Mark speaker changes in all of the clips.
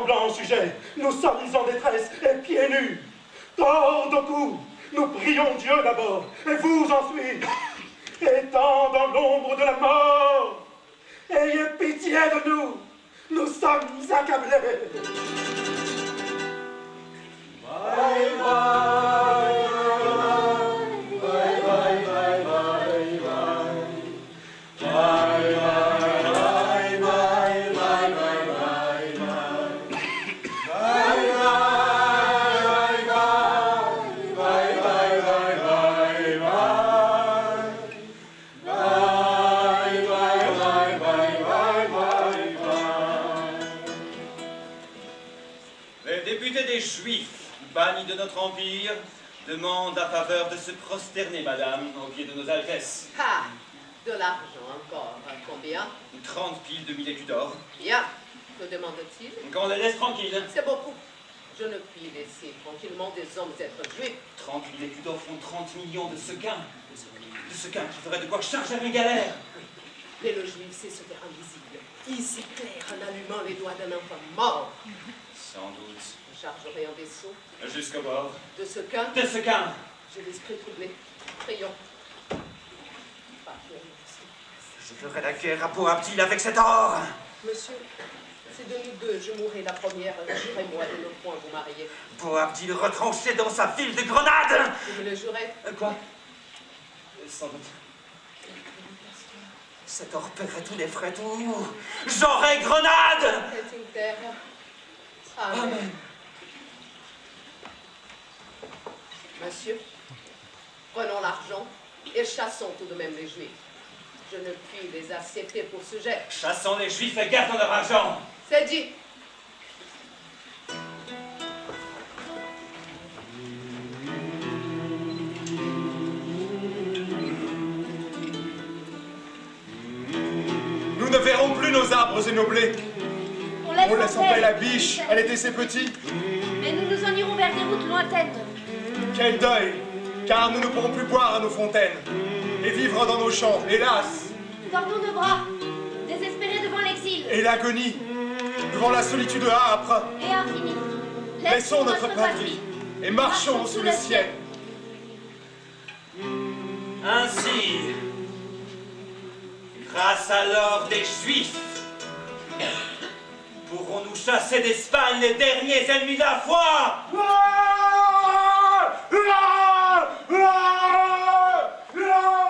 Speaker 1: tremblant sujet, nous sommes en détresse et pieds nus. Tord au cou, nous prions Dieu d'abord, et vous ensuite. Étant dans l'ombre de la mort, ayez pitié de nous, nous sommes accablés. Bye bye.
Speaker 2: Banni de notre empire, demande la faveur de se prosterner, madame, aux pieds de nos altesses.
Speaker 3: Ah, de l'argent encore. Combien?
Speaker 2: 30 piles de 1000 écus d'or.
Speaker 3: Bien. Que demande-t-il?
Speaker 2: Qu'on les laisse tranquilles.
Speaker 3: C'est beaucoup. Je ne puis laisser tranquillement des hommes être juifs.
Speaker 2: 30 000 écus d'or font 30 millions de sequins. De sequins qui feraient de quoi charger une galère.
Speaker 3: Mais le juif sait se faire invisible. Il s'éclaire en allumant les doigts d'un enfant mort.
Speaker 2: Sans doute.
Speaker 3: Je chargerai un vaisseau.
Speaker 2: Jusqu'au bord.
Speaker 3: De sequins.
Speaker 2: De sequins.
Speaker 3: J'ai l'esprit troublé. Prions.
Speaker 2: Je ferai la guerre à Boabdil avec cet or.
Speaker 3: Monsieur, c'est de nous deux, je mourrai la première. Jurez-moi de ne point vous marier.
Speaker 2: Boabdil retranché dans sa ville de Grenade.
Speaker 3: Vous me le jurez?
Speaker 2: Quoi? Sans doute. Cet or paierait tous les frais, tout. J'aurai Grenade.
Speaker 3: C'est une terre. Amen. Monsieur, prenons l'argent et chassons tout de même les Juifs. Je ne puis les accepter pour sujet.
Speaker 2: Chassons les Juifs et gardons leur argent.
Speaker 3: C'est dit.
Speaker 4: Nous ne verrons plus nos arbres et nos blés. On laisse en paix la biche, elle était ses petits.
Speaker 5: Mais nous nous en irons vers des routes lointaines.
Speaker 4: Quel deuil, car nous ne pourrons plus boire à nos fontaines et vivre dans nos champs, hélas.
Speaker 5: Tordons nos bras, désespérés devant l'exil.
Speaker 4: Et l'agonie, devant la solitude âpre.
Speaker 5: Et infinie.
Speaker 4: Laissons notre patrie et marchons sous le ciel.
Speaker 2: Ainsi, grâce à l'or des Juifs, pourrons-nous chasser d'Espagne les derniers ennemis de la foi.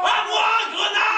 Speaker 2: À moi, Grenade!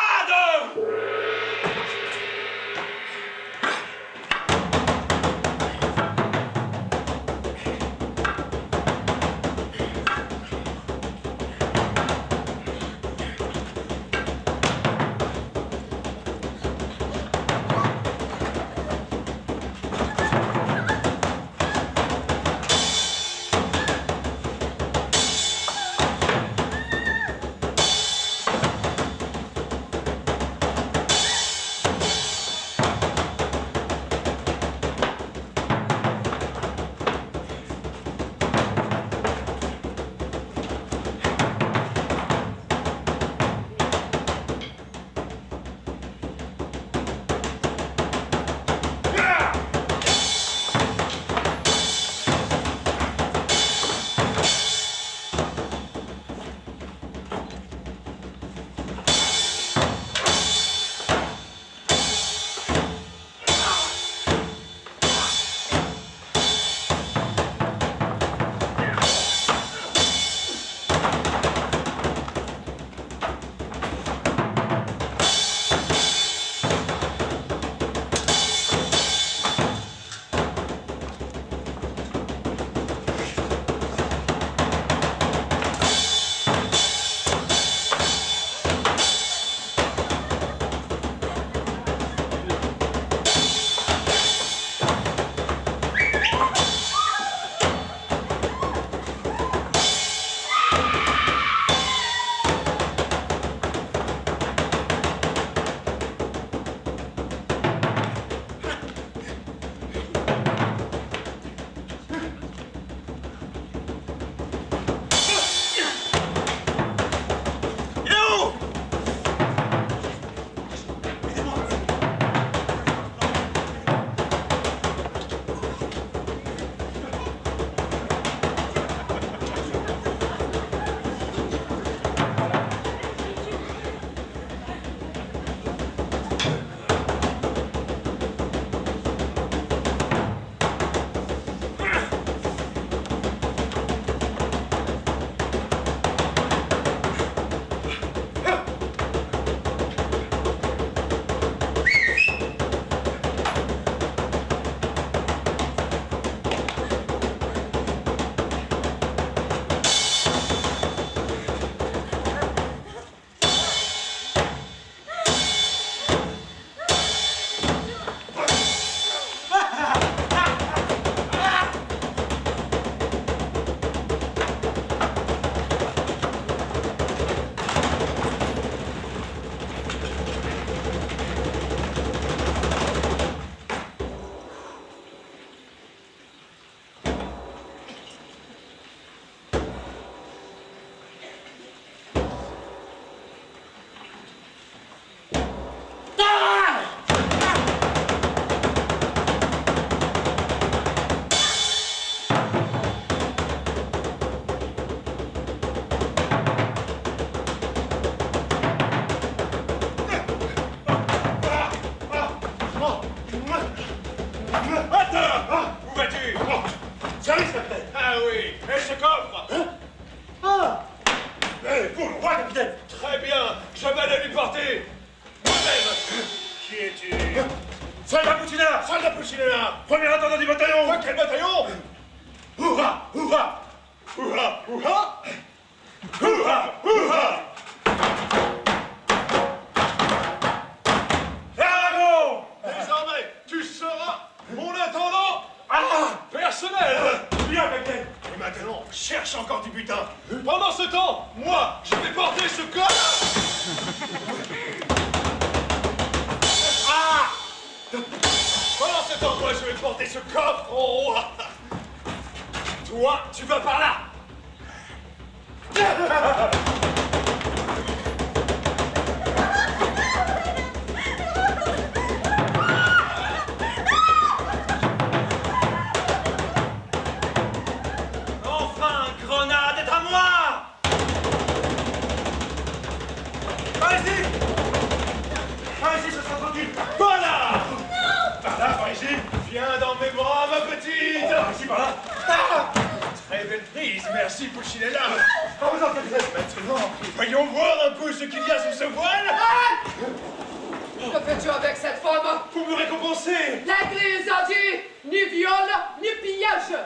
Speaker 4: Où vas-tu?
Speaker 1: J'arrive, capitaine.
Speaker 4: Ah oui, et ce coffre?
Speaker 1: Ah! Pour le roi, capitaine.
Speaker 4: Très bien, je vais le lui porter. Moi-même. Qui es-tu?
Speaker 1: Soldat Puccinella.
Speaker 4: Soldat Puccinella.
Speaker 1: Premier intendant du bataillon.
Speaker 4: Quel bataillon?
Speaker 1: Hurrah! Hurrah!
Speaker 4: Hurrah! Hurrah!
Speaker 1: Hurrah! Hurrah! Aragon!
Speaker 4: Désormais, tu seras mon intendant
Speaker 1: Ah!
Speaker 4: personnel.
Speaker 1: Bien, capitaine.
Speaker 4: Et maintenant, cherche encore du butin. Pendant ce temps, moi, je vais porter ce coffre.
Speaker 1: Ah!
Speaker 4: Pendant ce temps, moi, je vais porter ce coffre en haut. Toi, tu vas par là.
Speaker 2: Enfin, grenade est à moi!
Speaker 1: Par ici! Par ici, ce sera tranquille.
Speaker 4: Voilà.
Speaker 1: Par là, par ici.
Speaker 4: Viens dans mes bras, ma petite.
Speaker 1: Par ici, par là. Ah!
Speaker 4: Très belle prise, merci Puccinella.
Speaker 1: Ah, vous en faites,
Speaker 4: Maintenant, voyons voir un peu ce qu'il y a sous ce voile.
Speaker 3: Que fais-tu avec cette femme?
Speaker 4: Pour me récompenser.
Speaker 3: L'Église a dit ni viol, ni pillage.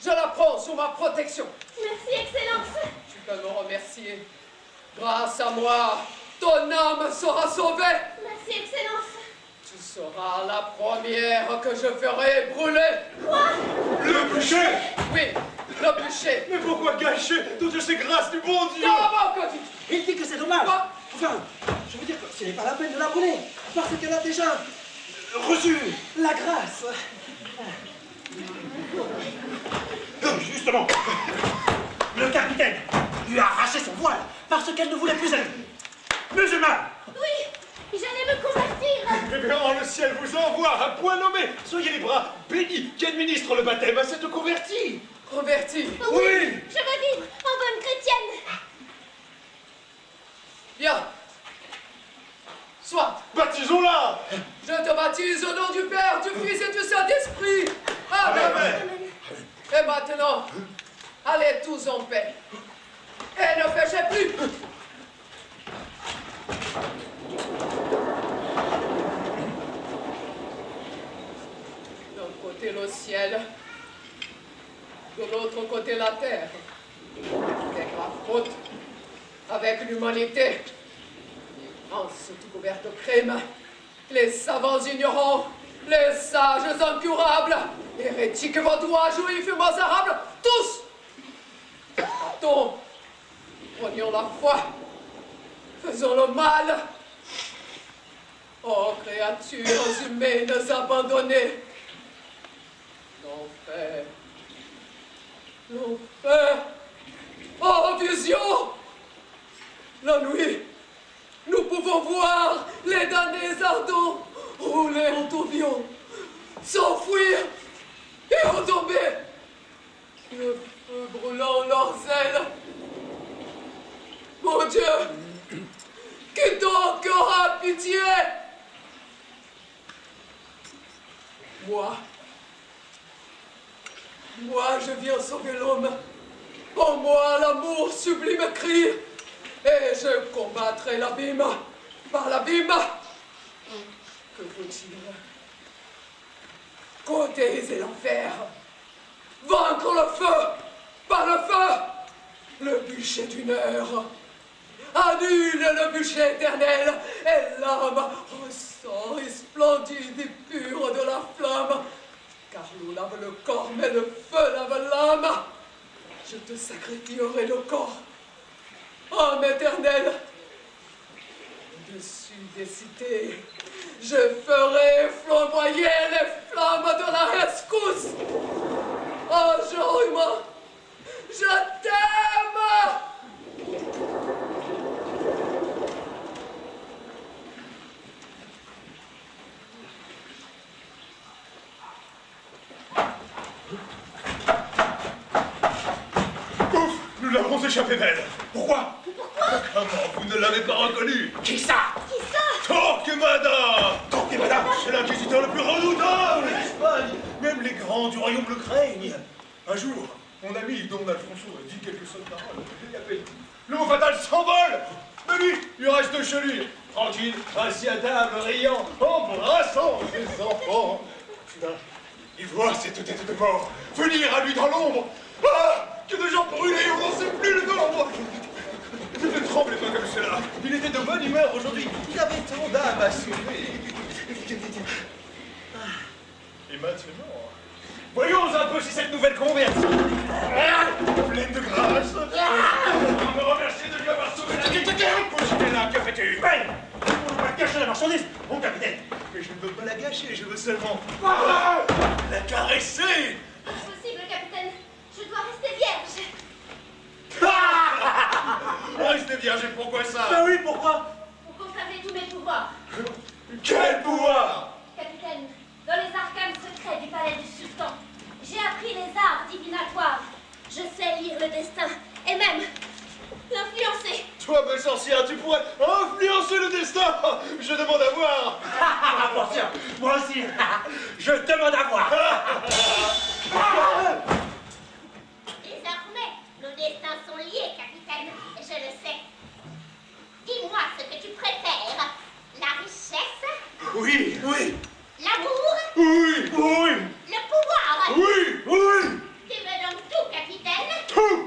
Speaker 3: Je la prends sous ma protection.
Speaker 5: Merci, Excellence.
Speaker 3: Tu peux me remercier. Grâce à moi, ton âme sera sauvée.
Speaker 5: Merci, Excellence.
Speaker 3: Tu seras la première que je ferai brûler.
Speaker 4: Le bûcher.
Speaker 3: Oui, le bûcher.
Speaker 4: Mais pourquoi gâcher toutes ces grâces du bon Dieu?
Speaker 3: Comment que tu...
Speaker 6: Il dit que c'est dommage.
Speaker 3: Quoi?
Speaker 6: Enfin, je veux dire que ce n'est pas la peine de la brûler, parce qu'elle a déjà reçu la grâce.
Speaker 1: Justement, le capitaine lui a arraché son voile parce qu'elle ne voulait plus être musulmane.
Speaker 5: Oui, j'allais me convertir.
Speaker 4: Eh bien, le ciel vous envoie à point nommé. Soyez les bras bénis qui administrent le baptême à cette convertie.
Speaker 3: Converti.
Speaker 5: Oui, je veux vivre en bonne chrétienne.
Speaker 3: Bien. Soit.
Speaker 4: Baptisons-la.
Speaker 3: Je te baptise au nom du Père, du Fils et du Saint-Esprit. Amen.
Speaker 4: Amen.
Speaker 3: Et maintenant, allez tous en paix. Et ne péchez plus. D'un côté le ciel, de l'autre côté la terre. Avec la faute, avec l'humanité. L'immense tout couvert de crimes. Les savants ignorants, les sages incurables, hérétiques vaudois, juifs et misérables, tous! Partons, prenions la foi, faisons le mal. Oh, créatures humaines abandonnées, l'enfer, l'enfer, oh, vision, la nuit. Nous pouvons voir les damnés ardents rouler en tourbillon, s'enfuir et retomber, le feu brûlant leurs ailes. Mon Dieu, qui donc aura pitié? Moi, je viens sauver l'homme. En moi, l'amour sublime crie. Et je combattrai l'abîme par l'abîme. Que faut-il? Côté l'enfer. Vaincre le feu par le feu. Le bûcher d'une heure. Annule le bûcher éternel. Et l'âme ressort splendide et pure de la flamme. Car l'eau lave le corps, mais le feu lave l'âme. Je te sacrifierai le corps. Âme éternelle, au-dessus des cités, je ferai flamboyer les flammes de la rescousse. Oh, genre humain, je t'aime.
Speaker 4: Ouf, nous l'avons échappé belle. Pourquoi? Comment vous ne l'avez pas reconnu?
Speaker 1: Qui ça?
Speaker 5: Qui ça?
Speaker 4: Torquemada!
Speaker 1: Torquemada?
Speaker 4: C'est l'inquisiteur le plus redoutable!
Speaker 2: N'est-ce pas,
Speaker 4: grands du royaume le craignent. Un jour, mon ami Don Alfonso dit quelques seules paroles. Et à peine, le mot fatal s'envole. Mais lui, il reste chez lui, tranquille, assis à table, riant, embrassant ses enfants. Soudain, il voit cette tête de mort venir à lui dans l'ombre. Ah! Que de gens brûlés, on n'en sait plus le nombre. Ne tremblez pas comme cela. Il était de bonne humeur aujourd'hui. Il avait tant d'âme à sauver. Et maintenant, voyons un peu si cette nouvelle convertie, pleine de grâce, me remercier de lui avoir sauvé la vie. J'étais là, que fais-tu? On va cacher la marchandise, mon capitaine. Mais je ne veux pas la gâcher, je veux seulement la caresser.
Speaker 5: Impossible, capitaine. Je dois rester vierge.
Speaker 4: Restez vierge, et pourquoi ça?
Speaker 6: Ben oui, pourquoi?
Speaker 5: Pour conserver tous mes pouvoirs.
Speaker 4: Quel pouvoir?
Speaker 5: Capitaine, dans les arcanes secrets du palais du sultan, j'ai appris les arts divinatoires. Je sais lire le destin et même l'influencer.
Speaker 4: Toi, belle sorcière, tu pourrais influencer le destin. Je demande à voir.
Speaker 6: Tiens, moi aussi. Je demande à voir.
Speaker 5: Désormais, nos destins sont liés, capitaine. Je le sais. Dis-moi ce que tu préfères. La richesse?
Speaker 4: Oui, oui,
Speaker 5: L'amour?
Speaker 4: oui, oui,
Speaker 5: Le pouvoir?
Speaker 4: oui, oui.
Speaker 5: Tu veux donc tout, capitaine?
Speaker 4: Tout.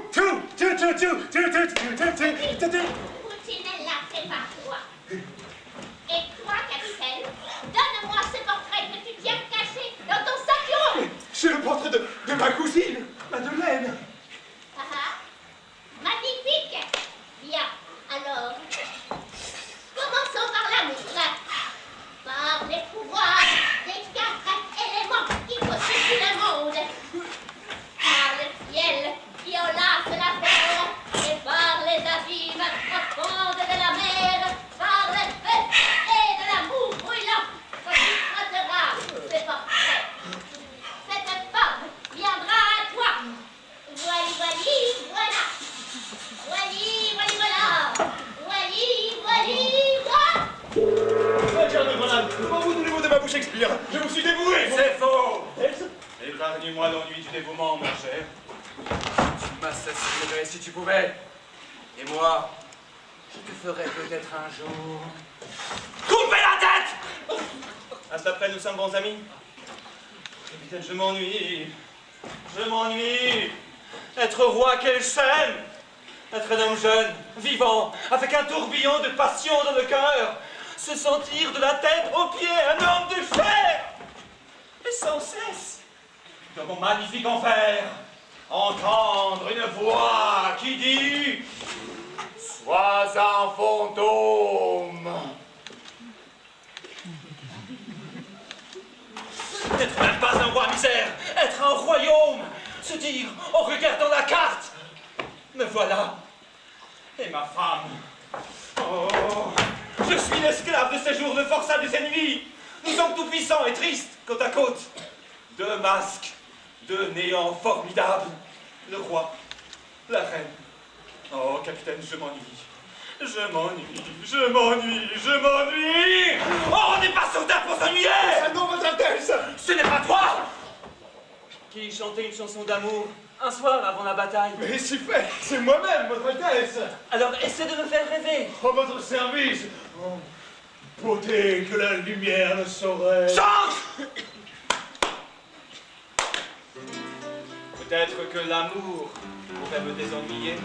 Speaker 5: Poutinella, prépare-toi. Et toi, capitaine, donne-moi ce portrait que tu tiens caché dans ton sac.
Speaker 4: C'est le portrait de ma cousine, Madeleine.
Speaker 5: Ah ah. Magnifique. Bien, alors, commençons par l'amour. Par les pouvoirs des 4 éléments qui constituent le monde. Par le ciel qui enlace la terre. Et par les abîmes profondes de la mer. Par le feu et de l'amour brûlant. Que tu frotteras ce portrait. Cette femme viendra à toi. Voili, voilà. Voili, voilà. Voili, voilà.
Speaker 4: Regarde, madame, comment vous voulez-vous de ma bouche Shakespeare? Je vous suis dévoué.
Speaker 2: C'est faux! Épargne-moi l'ennui du dévouement, mon cher.
Speaker 7: Tu m'assassinerais si tu pouvais. Et moi, je te ferais peut-être un jour...
Speaker 2: Coupez la tête! À cela près, nous sommes bons amis. Capitaine, je m'ennuie. Je m'ennuie. Être roi, quelle scène! Être un homme jeune, vivant, avec un tourbillon de passion dans le cœur. Se sentir de la tête aux pieds un homme de fer. Et sans cesse, dans mon magnifique enfer, entendre une voix qui dit « Sois un fantôme ». N'être même pas un roi misère, être un royaume, se dire en regardant la carte, me voilà, et ma femme. Oh, je suis l'esclave de ces jours de forçats des ennemis. Nous sommes tout puissants et tristes côte à côte. 2 masques, 2 néants formidables. Le roi, la reine. Oh, capitaine, je m'ennuie. Je m'ennuie. Oh, on n'est pas soldats pour s'ennuyer.
Speaker 4: Ah non, votre Altesse.
Speaker 2: Ce n'est pas toi qui chantait une chanson d'amour un soir avant la bataille.
Speaker 4: Mais si fait, c'est moi-même, votre Altesse.
Speaker 2: Alors, essaie de me faire rêver.
Speaker 4: En votre service. Oh, beauté que la lumière ne saurait.
Speaker 2: Chante! Peut-être que l'amour pourrait me désennuyer.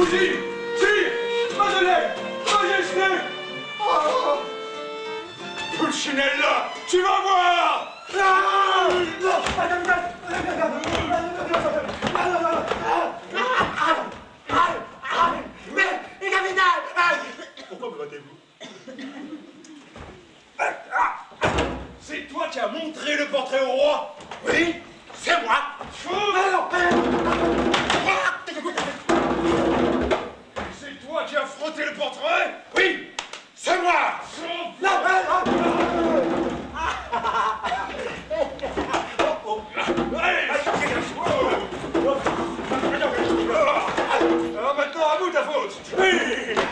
Speaker 4: Cousine! Si! Madeleine! Majesté! Oh! Pulcinella! Tu vas voir! Ah!
Speaker 1: Non, mais, capitaine!
Speaker 4: Pourquoi me battez-vous? C'est toi qui as montré le portrait au roi?
Speaker 1: Oui, c'est moi!
Speaker 4: C'est toi qui as frotté le portrait?
Speaker 1: Oui, c'est moi! Non,
Speaker 4: Alors maintenant, à vous ta faute!
Speaker 1: Oui!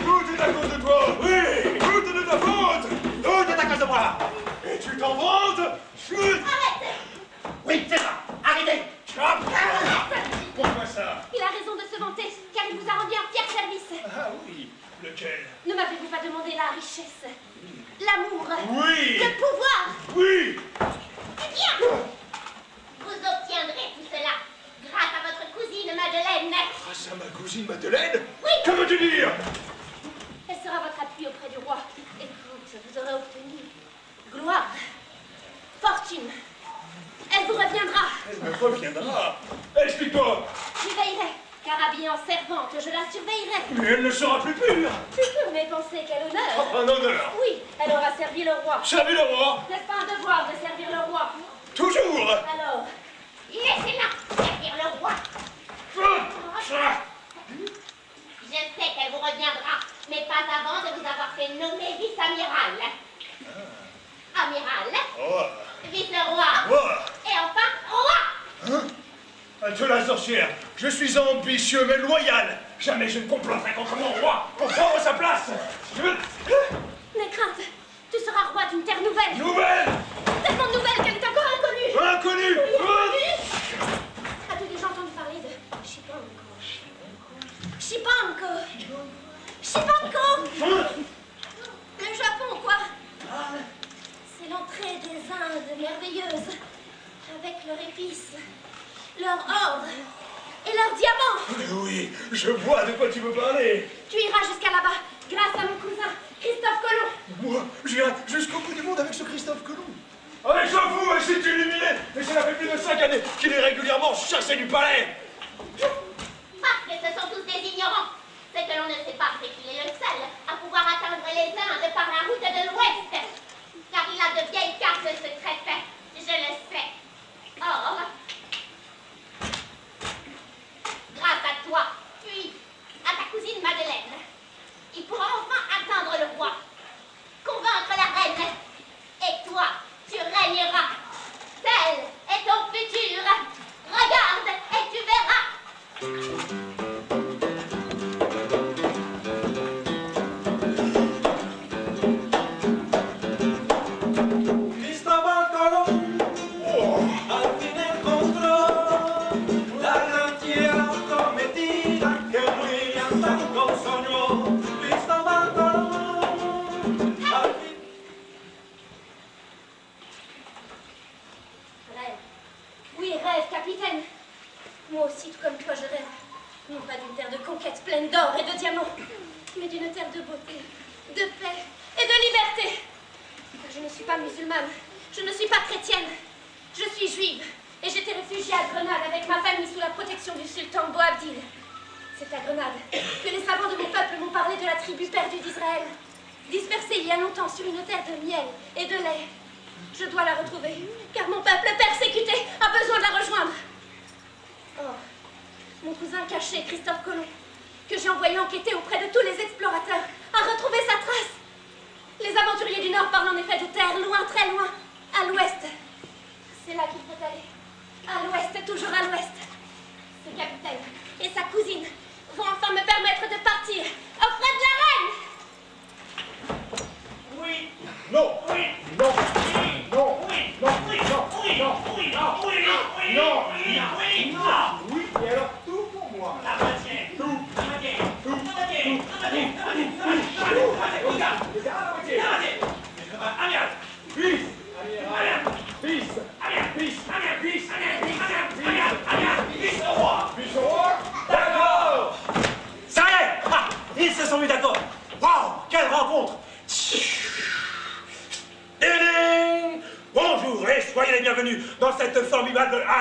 Speaker 4: Tout est à cause de toi!
Speaker 1: Oui!
Speaker 4: Tout est de ta faute!
Speaker 1: Tout est à cause de moi!
Speaker 4: Et tu t'en vantes? Chut!
Speaker 5: Arrête!
Speaker 1: Oui, c'est ça! Arrêtez!
Speaker 4: Pourquoi ça?
Speaker 5: Il a raison de se vanter, car il vous a rendu un fier service.
Speaker 4: Ah oui, lequel?
Speaker 5: Ne m'avez-vous pas demandé la richesse, l'amour,
Speaker 4: Oui!
Speaker 5: le pouvoir?
Speaker 4: Oui!
Speaker 5: Eh bien, vous obtiendrez tout cela grâce à votre cousine Madeleine.
Speaker 4: Grâce à ma cousine Madeleine?
Speaker 5: Oui.
Speaker 4: Que veux-tu dire?
Speaker 5: Elle sera votre appui auprès du roi. Écoute, vous aurez obtenu gloire, fortune. Elle vous reviendra.
Speaker 4: Elle me reviendra. Explique-toi.
Speaker 5: Je veillerai, car habillée en servante, je la surveillerai.
Speaker 4: Mais elle ne sera plus pure.
Speaker 5: Plus pure, mais pensez quel honneur.
Speaker 4: Un honneur.
Speaker 5: Oui, elle aura servi le roi.
Speaker 4: Servi le roi.
Speaker 5: N'est-ce pas un devoir de servir le roi?
Speaker 4: Toujours.
Speaker 5: Alors, laissez-la servir le roi. Je sais qu'elle vous reviendra, mais pas avant de vous avoir fait nommer vice-amiral. Amiral,
Speaker 4: Roi.
Speaker 5: vice-roi,
Speaker 4: Roi.
Speaker 5: et enfin roi.
Speaker 4: Hein? De la sorcière. Je suis ambitieux mais loyal. Jamais je ne comploterai contre mon roi pour prendre sa place. Je veux...
Speaker 5: N'aie crainte, tu seras roi d'une terre nouvelle.
Speaker 4: Nouvelle.
Speaker 5: Tellement nouvelle qu'elle est encore inconnue.
Speaker 4: Inconnu.
Speaker 5: As-tu déjà entendu parler de Chipanko? Chipanko? Chipanko? Le Japon, quoi? C'est l'entrée des Indes merveilleuses, avec leurs épices, leur or et leurs diamants.
Speaker 4: Oui, je vois de quoi tu veux parler.
Speaker 5: Tu iras jusqu'à là-bas, grâce à mon cousin, Christophe Colomb.
Speaker 4: Moi, j'irai jusqu'au bout du monde avec ce Christophe Colomb. Avec ce fou, et c'est illuminé. Et cela fait plus de 5 années qu'il est régulièrement chassé du palais.
Speaker 5: Parce que ce sont tous des ignorants. Ce que l'on ne sait pas, c'est qu'il est le seul à pouvoir atteindre les Indes par la route de l'Ouest. Car il a de vieilles cartes secrètes. Je le sais. Or, grâce à toi, puis à ta cousine Madeleine, il pourra enfin atteindre le roi, convaincre la reine. Et toi, tu régneras. Tel est ton futur. Regarde et tu verras.
Speaker 6: Cristóbal Colón, al fin encontró la gran tierra prometida que William tanto soñó. Cristóbal Colón, al fin...
Speaker 5: Rêve. Oui, rêve, capitaine. Moi aussi, tout comme toi, je rêve. Non pas d'une terre de conquête pleine d'or et de diamants, mais d'une terre de beauté, de paix et de liberté. Car je ne suis pas musulmane, je ne suis pas chrétienne. Je suis juive et j'étais réfugiée à Grenade avec ma famille sous la protection du sultan Boabdil. C'est à Grenade que les savants de mon peuple m'ont parlé de la tribu perdue d'Israël, dispersée il y a longtemps sur une terre de miel et de lait. Je dois la retrouver, car mon peuple persécuté a besoin de la rejoindre. Or, mon cousin caché, Christophe Colomb, que j'ai envoyé enquêter auprès de tous les explorateurs, a retrouvé sa trace. Les aventuriers du Nord parlent en effet de terre loin, très loin, à l'ouest. C'est là qu'il faut aller. À l'ouest, toujours à l'ouest. Ce capitaine et sa cousine vont enfin me permettre de partir auprès de la reine.
Speaker 4: Oui. Non. Oui. Non. Oui. Non. Oui. Non. Oui. Non. Oui. Non. Oui. Non. Oui. Oui. Non. Oui. Oui. Non. Oui. Et alors tout pour moi. La moitié. Tout. La moitié. Tout. La moitié. La moitié. La moitié. La moitié. Regarde. Regarde la moitié. La moitié. Amiral. Peace. Amiral. Peace. Amiral. Peace. Amiral. Peace. Amiral. Peace. Amiral. Peace au roi. Peace au roi. D'accord.
Speaker 1: Ça y est!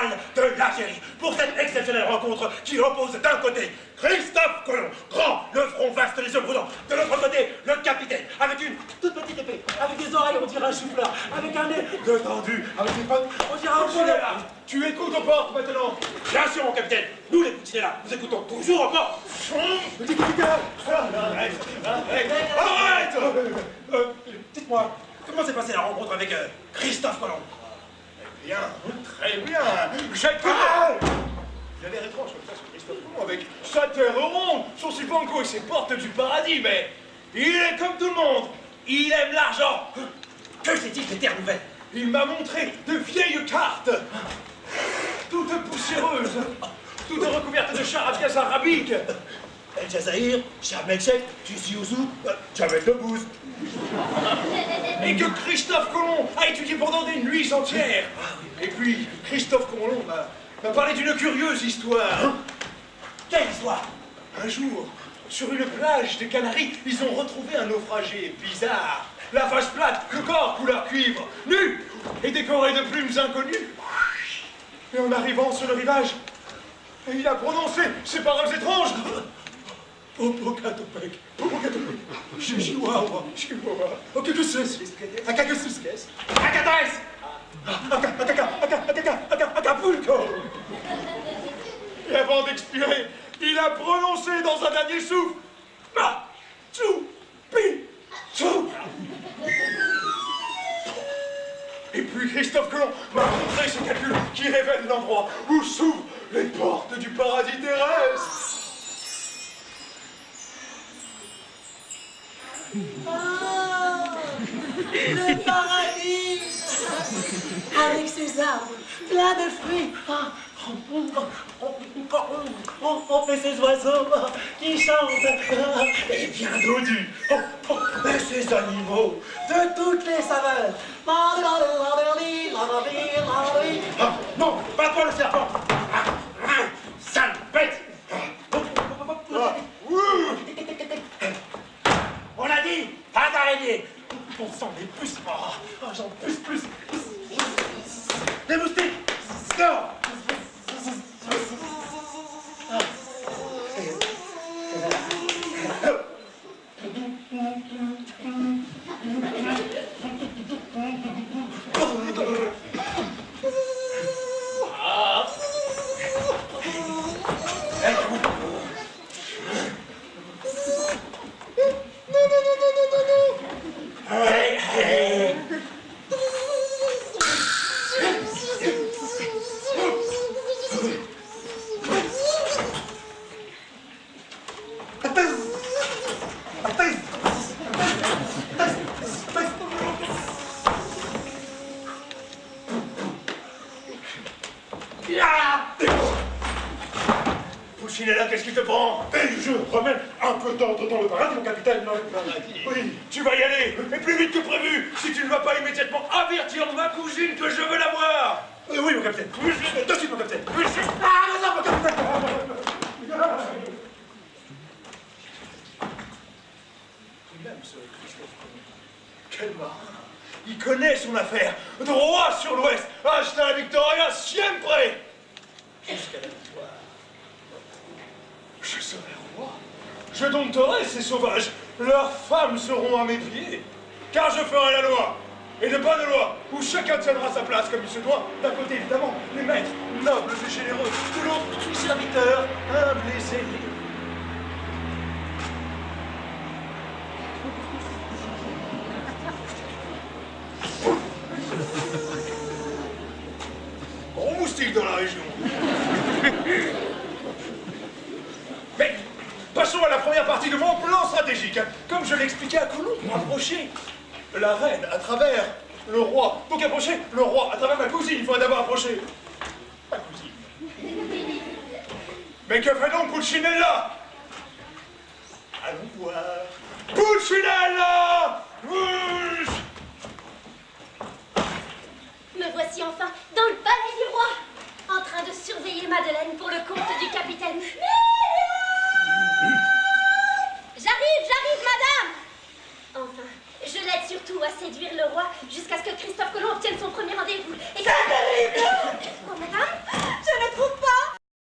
Speaker 1: royale de l'Algérie pour cette exceptionnelle rencontre qui oppose d'un côté Christophe Colomb, grand, le front vaste, les yeux brûlants, de l'autre côté le capitaine, avec une toute petite épée, avec des oreilles, on dirait un chou-fleur, avec un nez détendu, avec des potes, on dirait un poulet.
Speaker 4: Tu écoutes aux portes maintenant.
Speaker 1: Bien sûr, mon capitaine, nous les poutinés-là, nous écoutons toujours encore.
Speaker 4: Petit capitaine.
Speaker 1: Arrête. Dites-moi, comment s'est passée la rencontre avec Christophe Colomb?
Speaker 4: Bien, très bien. J'accueille. Il a l'air étrange comme ça, ce Christophe Colomb, avec sa terre ronde, son subanco et ses portes du paradis, mais il est comme tout le monde. Il aime l'argent.
Speaker 1: Que sait-il des terres nouvelles?
Speaker 4: Il m'a montré de vieilles cartes, toutes poussiéreuses, toutes recouvertes de charabia arabiques.
Speaker 1: El Jazaïr, Sharm el-Sheikh, Tizi Ouzou, Jamel Debbouze.
Speaker 4: Et que Christophe Colomb a étudié pendant des nuits entières. Et puis, Christophe Colomb m'a parlé d'une curieuse histoire.
Speaker 1: Quelle histoire?
Speaker 4: Un jour, sur une plage des Canaries, ils ont retrouvé un naufragé bizarre. La face plate, le corps couleur cuivre, nu et décoré de plumes inconnues. Et en arrivant sur le rivage, il a prononcé ces paroles étranges. Popocatopec, Popocatopec, Chihuahua, Chihuahua, Acacacusques, Acatais, Acapulco. Et avant d'expirer, il a prononcé dans un dernier souffle, Machu Picchu. Et puis Christophe Colomb m'a montré ce calcul qui révèle l'endroit où s'ouvrent les portes du paradis terrestre.
Speaker 6: Ah, le paradis avec ses arbres pleins de fruits. Ah, on fait ces oiseaux qui chantent et bien dodus. Et ces animaux de toutes les saveurs.
Speaker 1: Ah, non, pas toi le serpent. Sale bête. On a dit, pas d'araignée. On sent des puces. Oh, j'en plus. Des moustiques. Non.
Speaker 4: Pulcinella, qu'est-ce qui te prend?
Speaker 1: Et je remets un peu d'ordre dans le paradis, mon capitaine.
Speaker 4: Oui, tu vas y aller, et plus vite que prévu, si tu ne vas pas immédiatement avertir ma cousine que je veux la voir.
Speaker 1: Oui, mon capitaine. Oui, de suite, mon capitaine. Oui, ah, non, mon capitaine.
Speaker 4: Il aime ce Christophe Colomb. Quel marin. Il connaît son affaire. Droit sur l'ouest, hasta la Victoria, siempre. Jusqu'à la victoire. Je serai roi. Je dompterai ces sauvages. Leurs femmes seront à mes pieds. Car je ferai la loi. Et de bonne loi, où chacun tiendra sa place comme il se doit. D'un côté, évidemment, les maîtres, nobles et généreux. De l'autre, les serviteurs, humbles et zélés. Gros moustique dans la région. Mais passons à la première partie de mon plan stratégique. Comme je l'expliquais à Colomb, approcher la reine à travers le roi. Donc approcher le roi à travers ma cousine. Il faudrait d'abord approcher ma cousine. Mais que fait donc Pulcinella? Allons voir. Pulcinella!
Speaker 5: Me voici enfin dans le palais du roi, en train de surveiller Madeleine pour le compte du capitaine. J'arrive, madame! Enfin, je l'aide surtout à séduire le roi jusqu'à ce que Christophe Colomb obtienne son premier rendez-vous.